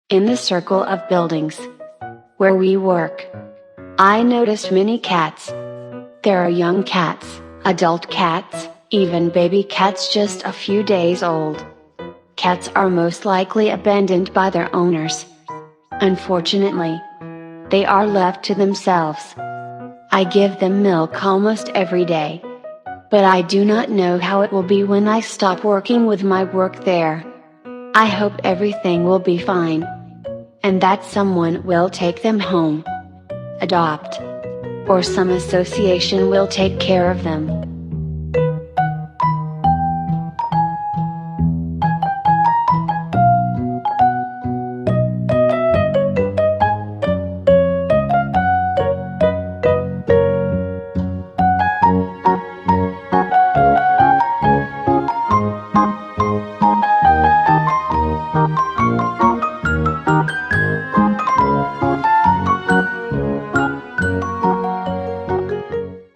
In the circle of buildings where we work, I noticed many cats. There are young cats, adult cats, even baby cats just a few days old. Cats are most likely abandoned by their owners. Unfortunately, they are left to themselves. I give them milk almost every day. But I do not know how it will be when I stop working with my work there. I hope everything will be fine. And that someone will take them home. Adopt. Or some association will take care of them.